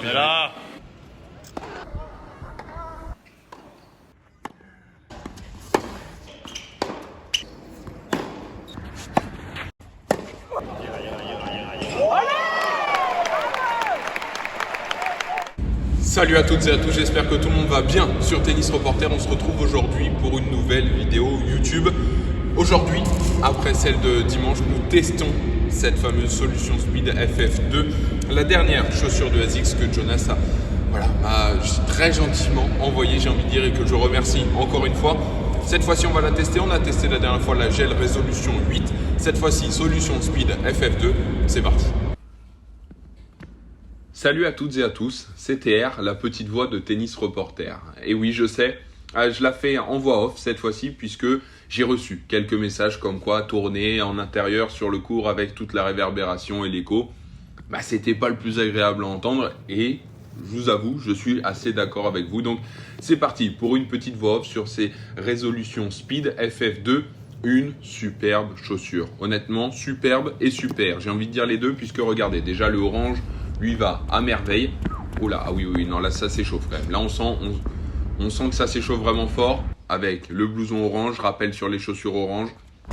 Mais là. Salut à toutes et à tous, j'espère que tout le monde va bien sur Tennis Reporter. On se retrouve aujourd'hui pour une nouvelle vidéo YouTube. Aujourd'hui, après celle de dimanche, nous testons cette fameuse solution Speed FF2, la dernière chaussure de ASICS que Jonas m'a très gentiment envoyée, j'ai envie de dire, et que je remercie encore une fois. Cette fois-ci, on va la tester. On a testé la dernière fois la Gel Résolution 8. Cette fois-ci, solution Speed FF2. C'est parti. Salut à toutes et à tous, c'est TR, la petite voix de Tennis Reporter. Et oui, je sais, je la fais en voix off cette fois-ci puisque j'ai reçu quelques messages comme quoi tourner en intérieur sur le court avec toute la réverbération et l'écho, c'était pas le plus agréable à entendre et je vous avoue, je suis assez d'accord avec vous. Donc c'est parti pour une petite voix off sur ces résolutions Speed FF2. Une superbe chaussure, honnêtement superbe et super, j'ai envie de dire les deux puisque regardez, déjà le orange lui va à merveille. Oh là, ah oui, non là ça s'échauffe quand même, là on sent que ça s'échauffe vraiment fort avec le blouson orange, rappel sur les chaussures orange,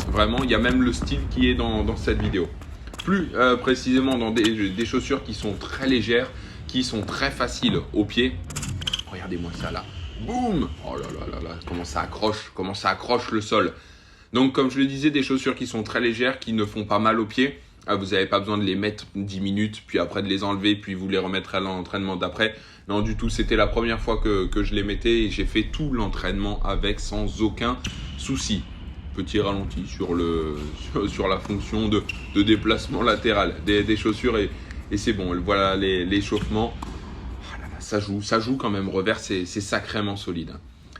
vraiment il y a même le style qui est dans cette vidéo. Plus précisément dans des chaussures qui sont très légères, qui sont très faciles au pied. Regardez-moi ça là, boum, oh là, comment ça accroche le sol. Donc comme je le disais, des chaussures qui sont très légères, qui ne font pas mal aux pieds. Vous n'avez pas besoin de les mettre 10 minutes, puis après de les enlever, puis vous les remettre à l'entraînement d'après. Non du tout, c'était la première fois que je les mettais et j'ai fait tout l'entraînement avec sans aucun souci. Petit ralenti sur la fonction de déplacement latéral des chaussures et c'est bon, voilà l'échauffement. Oh là là, ça joue quand même, revers c'est sacrément solide.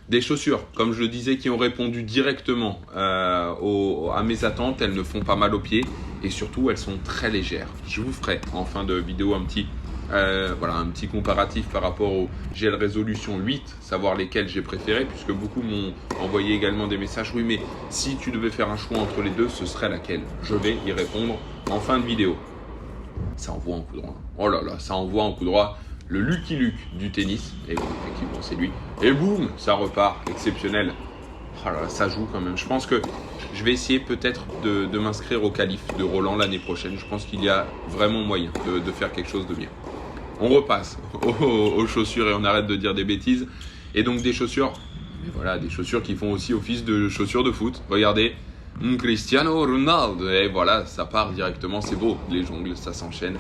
Des chaussures, comme je le disais, qui ont répondu directement à mes attentes. Elles ne font pas mal aux pieds et surtout, elles sont très légères. Je vous ferai en fin de vidéo un petit comparatif par rapport au Gel Résolution 8, savoir lesquelles j'ai préférées, puisque beaucoup m'ont envoyé également des messages. Oui, mais si tu devais faire un choix entre les deux, ce serait laquelle? Je vais y répondre en fin de vidéo. Ça envoie en coup droit. Oh là là, ça envoie en coup droit. Le Lucky Luke du tennis, et oui, effectivement c'est lui, et boum, ça repart, exceptionnel. Oh là là, ça joue quand même. Je pense que je vais essayer peut-être de m'inscrire au qualif de Roland l'année prochaine. Je pense qu'il y a vraiment moyen de faire quelque chose de bien. On repasse aux chaussures et on arrête de dire des bêtises. Et donc des chaussures, mais voilà, des chaussures qui font aussi office de chaussures de foot. Regardez, Cristiano Ronaldo, et voilà, ça part directement, c'est beau, les jongles, ça s'enchaîne.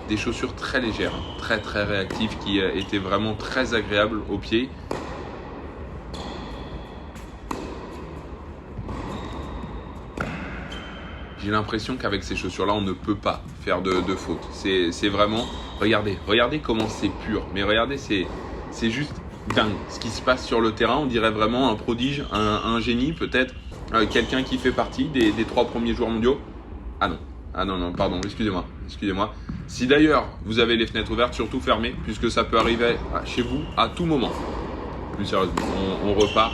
Des chaussures très légères, très réactives, qui étaient vraiment très agréables aux pieds. J'ai l'impression qu'avec ces chaussures-là, on ne peut pas faire de faute. C'est vraiment, regardez comment c'est pur. Mais regardez, c'est juste dingue. Ce qui se passe sur le terrain, on dirait vraiment un prodige, un génie, peut-être quelqu'un qui fait partie des 3 premiers joueurs mondiaux. Ah non, pardon, excusez-moi. Si d'ailleurs vous avez les fenêtres ouvertes, surtout fermées, puisque ça peut arriver chez vous à tout moment. Plus sérieusement, on repart.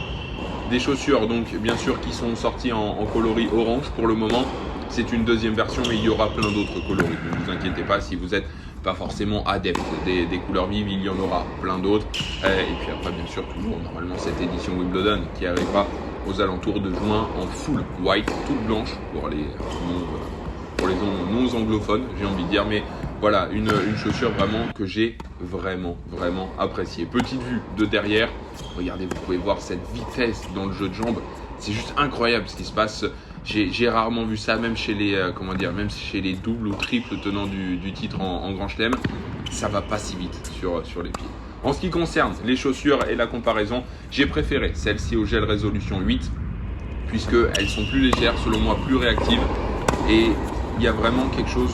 Des chaussures donc bien sûr qui sont sorties en coloris orange pour le moment. C'est une deuxième version, mais il y aura plein d'autres coloris. Ne vous inquiétez pas, si vous n'êtes pas forcément adepte des couleurs vives, il y en aura plein d'autres. Et puis après, bien sûr, toujours normalement cette édition Wimbledon qui arrivera aux alentours de juin en full white, toute blanche pour les non anglophones, j'ai envie de dire, mais voilà, une chaussure vraiment que j'ai vraiment appréciée. Petite vue de derrière, regardez, vous pouvez voir cette vitesse dans le jeu de jambes, c'est juste incroyable ce qui se passe. J'ai rarement vu ça, même chez les doubles ou triples tenants du titre en Grand Chelem, ça va pas si vite sur les pieds. En ce qui concerne les chaussures et la comparaison, j'ai préféré celle-ci au Gel Résolution 8, puisqu'elles sont plus légères, selon moi plus réactives, et il y a vraiment quelque chose,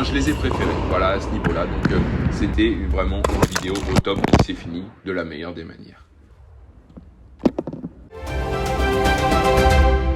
je les ai préférées, voilà, à ce niveau-là. Donc c'était vraiment une vidéo au top, c'est fini de la meilleure des manières.